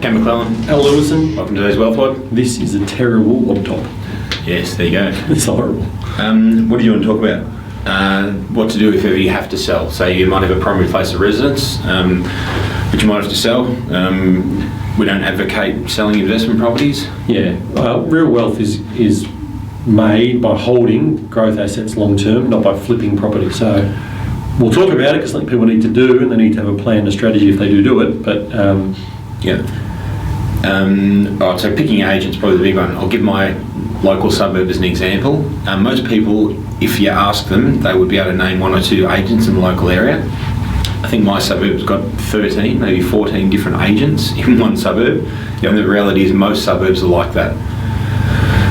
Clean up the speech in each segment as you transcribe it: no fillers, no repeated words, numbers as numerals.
McLellan, Al Lewison. welcome to today's Wealth WOD. This is a terrible laptop. Yes, there you go. It's horrible. What do you want to talk about? What to do if ever you have to sell. Say you might have a primary place of residence, but you might have to sell. We don't advocate selling investment properties. Yeah, real wealth is made by holding growth assets long term, not by flipping property. So we'll talk about it because I think people need to do, and they need to have a plan and a strategy if they do it. But Alright, so picking agents probably the big one. I'll give my local suburb as an example. Most people, if you ask them, they would be able to name one or two agents in the local area. I think my suburb's got 13, maybe 14 different agents in one suburb. And the reality is most suburbs are like that.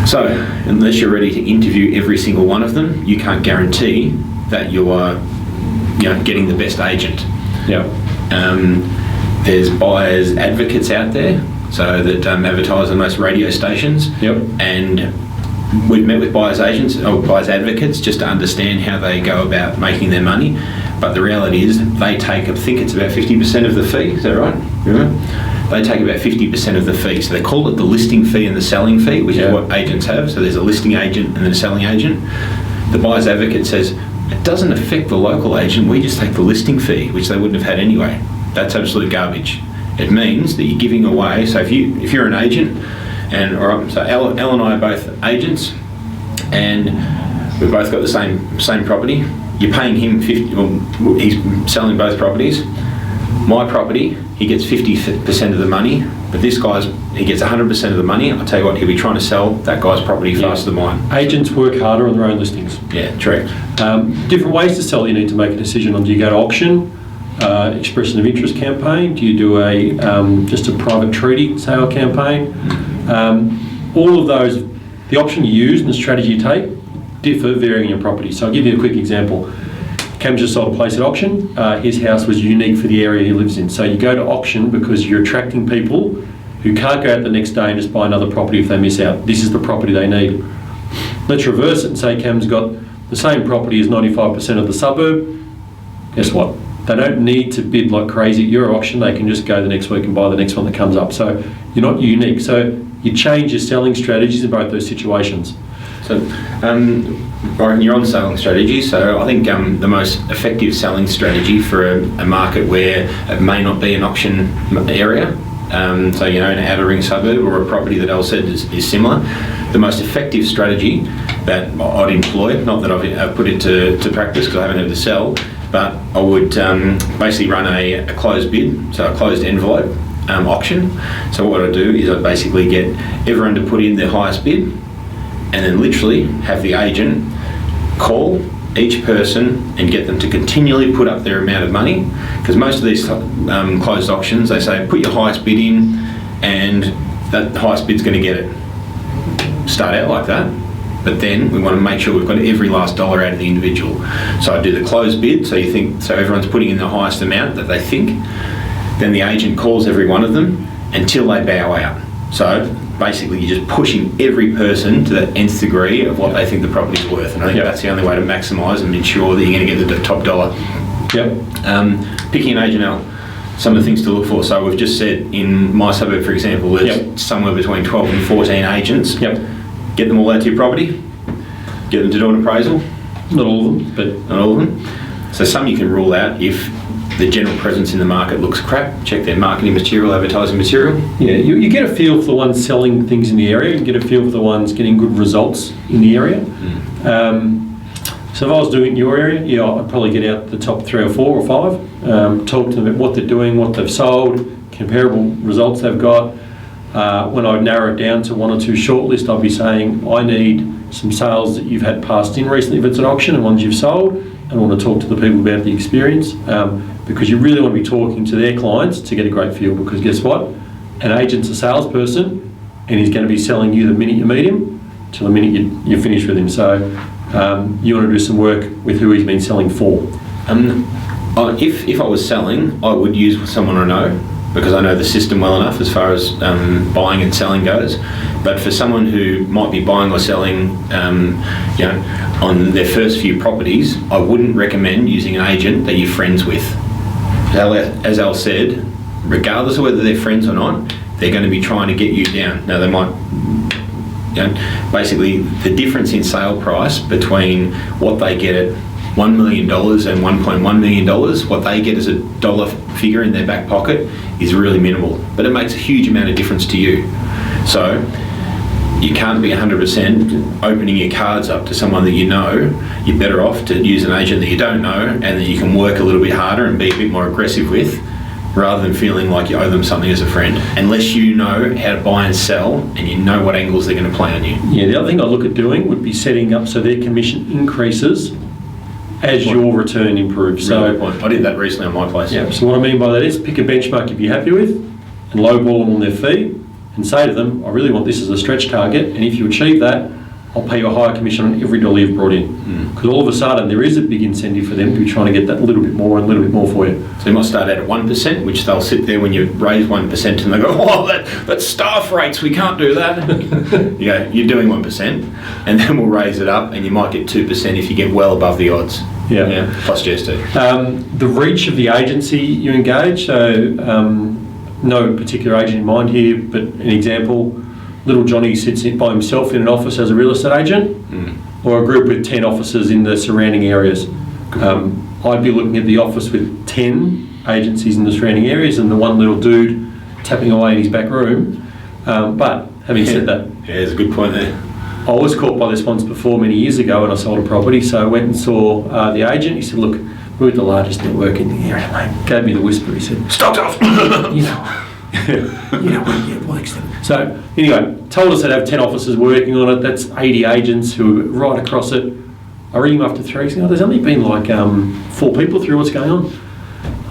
So unless you're ready to interview every single one of them, you can't guarantee that you're getting the best agent. yeah, There's buyers advocates out there, so that advertise on most radio stations. Yep. And we've met with buyers agents or buyers advocates just to understand how they go about making their money. But the reality is they take, I think it's about 50% of the fee. Is that right? Yeah. They take about 50% of the fee. So they call it the listing fee and the selling fee, which is what agents have. So there's a listing agent and then a selling agent. The buyer's advocate says it doesn't affect the local agent. We just take the listing fee, which they wouldn't have had anyway. That's absolute garbage. It means that you're giving away. So if you're an agent, so Al and I are both agents, and we've both got the same property. You're paying him 50. Well, he's selling both properties. My property, he gets 50% of the money, but this he gets 100% of the money. I'll tell you what, he'll be trying to sell that guy's property faster than mine. Agents work harder on their own listings. Yeah, true. Different ways to sell. You need to make a decision on: do you go to auction? Expression of interest campaign? Do you do just a private treaty sale campaign? All of those, the option you use and the strategy you take differ varying your property. So I'll give you a quick example. Cam just sold a place at auction. His house was unique for the area he lives in. So you go to auction because you're attracting people who can't go out the next day and just buy another property if they miss out. This is the property they need. Let's reverse it and say Cam's got the same property as 95% of the suburb. Guess what? They don't need to bid like crazy at your auction. They can just go the next week and buy the next one that comes up. So you're not unique. So you change your selling strategies in both those situations. So, Brian, you're on selling strategy. So I think the most effective selling strategy for a market where it may not be an auction area, so an outer ring suburb or a property that Al said is similar, the most effective strategy that I'd employ, not that I've put it to practice because I haven't had to sell, but I would basically run a closed bid, so a closed envelope auction. So what I do is I basically get everyone to put in their highest bid, and then literally have the agent call each person and get them to continually put up their amount of money. Because most of these closed auctions, they say put your highest bid in, and that highest bid's going to get it. Start out like that. But then we want to make sure we've got every last dollar out of the individual. So I do the closed bid, so everyone's putting in the highest amount that they think. Then the agent calls every one of them until they bow out. So basically you're just pushing every person to the nth degree of what they think the property's worth. And I think that's the only way to maximise and ensure that you're going to get the top dollar. Yep. Picking an agent out, some of the things to look for. So we've just said in my suburb, for example, there's somewhere between 12 and 14 agents. Yep. Get them all out to your property, get them to do an appraisal. Not all of them, but not all of them. So some you can rule out if the general presence in the market looks crap. Check their marketing material, advertising material. Yeah, you get a feel for the ones selling things in the area. You get a feel for the ones getting good results in the area. So if I was doing it in your area, I'd probably get out the top 3 or 4 or 5, talk to them about what they're doing, what they've sold, comparable results they've got. When I narrow it down to 1 or 2 shortlist, I'll be saying, I need some sales that you've had passed in recently if it's an auction and ones you've sold, and I want to talk to the people about the experience, because you really want to be talking to their clients to get a great feel, because guess what? An agent's a salesperson and he's going to be selling you the minute you meet him till the minute you finish with him. So you want to do some work with who he's been selling for. If I was selling, I would use someone I know, because I know the system well enough as far as buying and selling goes. But for someone who might be buying or selling, on their first few properties, I wouldn't recommend using an agent that you're friends with. as Al said, regardless of whether they're friends or not, they're going to be trying to get you down. Now, they might, basically, the difference in sale price between what they get at $1 million and $1.1 million, what they get as a dollar figure in their back pocket is really minimal, but it makes a huge amount of difference to you. So you can't be 100% opening your cards up to someone that you know. You're better off to use an agent that you don't know and that you can work a little bit harder and be a bit more aggressive with, rather than feeling like you owe them something as a friend, unless you know how to buy and sell and you know what angles they're going to play on you. Yeah, the other thing I look at doing would be setting up so their commission increases as your return improves. Really good point. I did that recently on my place. Yeah, so what I mean by that is pick a benchmark you'd be happy with and lowball them on their fee and say to them, I really want this as a stretch target, and if you achieve that, I'll pay you a higher commission on every dollar you've brought in. Because all of a sudden there is a big incentive for them to be trying to get that little bit more and a little bit more for you. So you might start out at 1%, which they'll sit there when you raise 1% and they go, oh, that's staff rates, we can't do that. You go, you're doing 1%, and then we'll raise it up, and you might get 2% if you get well above the odds. Yeah. Plus GST. The reach of the agency you engage, so no particular agent in mind here, but an example, little Johnny sits by himself in an office as a real estate agent, or a group with 10 offices in the surrounding areas. I'd be looking at the office with 10 agencies in the surrounding areas and the one little dude tapping away in his back room. But having said that, yeah, there's a good point there. I was caught by this once before many years ago when I sold a property, so I went and saw the agent. He said, look, we're the largest network in the area, mate. Gave me the whisper. He said, Stocked off! So anyway, told us they'd have 10 officers working on it. That's 80 agents who are right across it. I ring him after 3 weeks. There's only been like 4 people through. What's going on?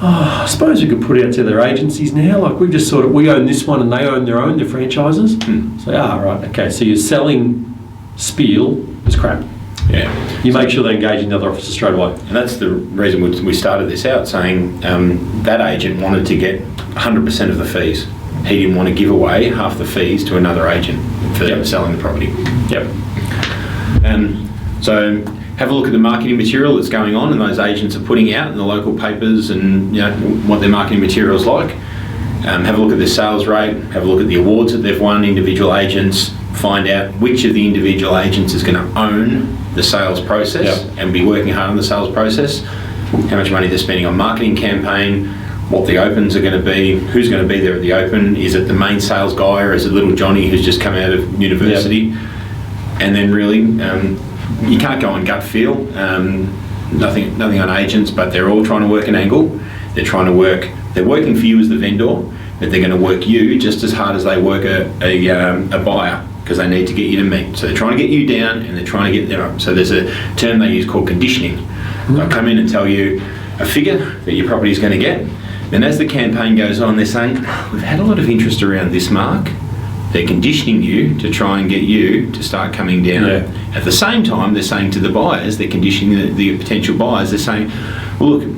Oh, I suppose we could put it out to their agencies now. Like we just we own this one and they own their franchises. So, right, okay. So your selling spiel is crap. Yeah. You make sure they engage in the other officers straight away. And that's the reason we started this out, saying that agent wanted to get 100% of the fees. He didn't want to give away half the fees to another agent for selling the property. Yep. So have a look at the marketing material that's going on and those agents are putting out in the local papers, and what their marketing material is like. Have a look at their sales rate, have a look at the awards that they've won, individual agents, find out which of the individual agents is going to own the sales process and be working hard on the sales process, how much money they're spending on marketing campaign, what the opens are going to be, who's going to be there at the open, is it the main sales guy or is it little Johnny who's just come out of university? And then really, you can't go on gut feel, nothing on agents, but they're all trying to work an angle. They're working for you as the vendor, but they're going to work you just as hard as they work a buyer, because they need to get you to meet. So they're trying to get you down and they're trying to get them up. So there's a term they use called conditioning. They'll come in and tell you a figure that your property is going to get. Then as the campaign goes on, they're saying, we've had a lot of interest around this mark. They're conditioning you to try and get you to start coming down. At the same time, they're saying to the buyers, they're conditioning the potential buyers, they're saying, well, look,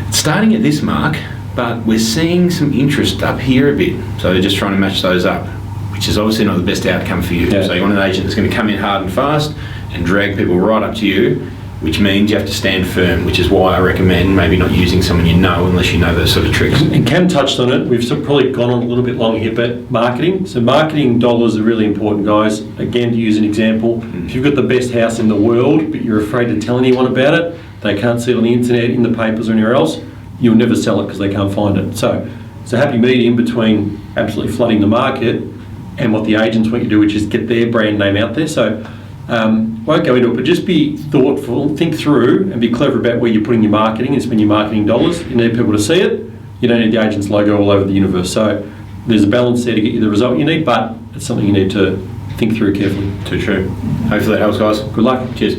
it's starting at this mark, but we're seeing some interest up here a bit. So they're just trying to match those up, which is obviously not the best outcome for you. So you want an agent that's going to come in hard and fast and drag people right up to you, which means you have to stand firm, which is why I recommend maybe not using someone you know unless you know those sort of tricks. And Cam touched on it. We've probably gone on a little bit long here, but marketing. So marketing dollars are really important, guys. Again, to use an example, if you've got the best house in the world, but you're afraid to tell anyone about it, they can't see it on the internet, in the papers or anywhere else, you'll never sell it because they can't find it. So it's a happy medium between absolutely flooding the market and what the agents want you to do, which is get their brand name out there. So won't go into it, but just be thoughtful, think through and be clever about where you're putting your marketing and spend your marketing dollars. You need people to see it. You don't need the agent's logo all over the universe. So there's a balance there to get you the result you need, but it's something you need to think through carefully. Too true. Hopefully that helps, guys. Good luck. Cheers.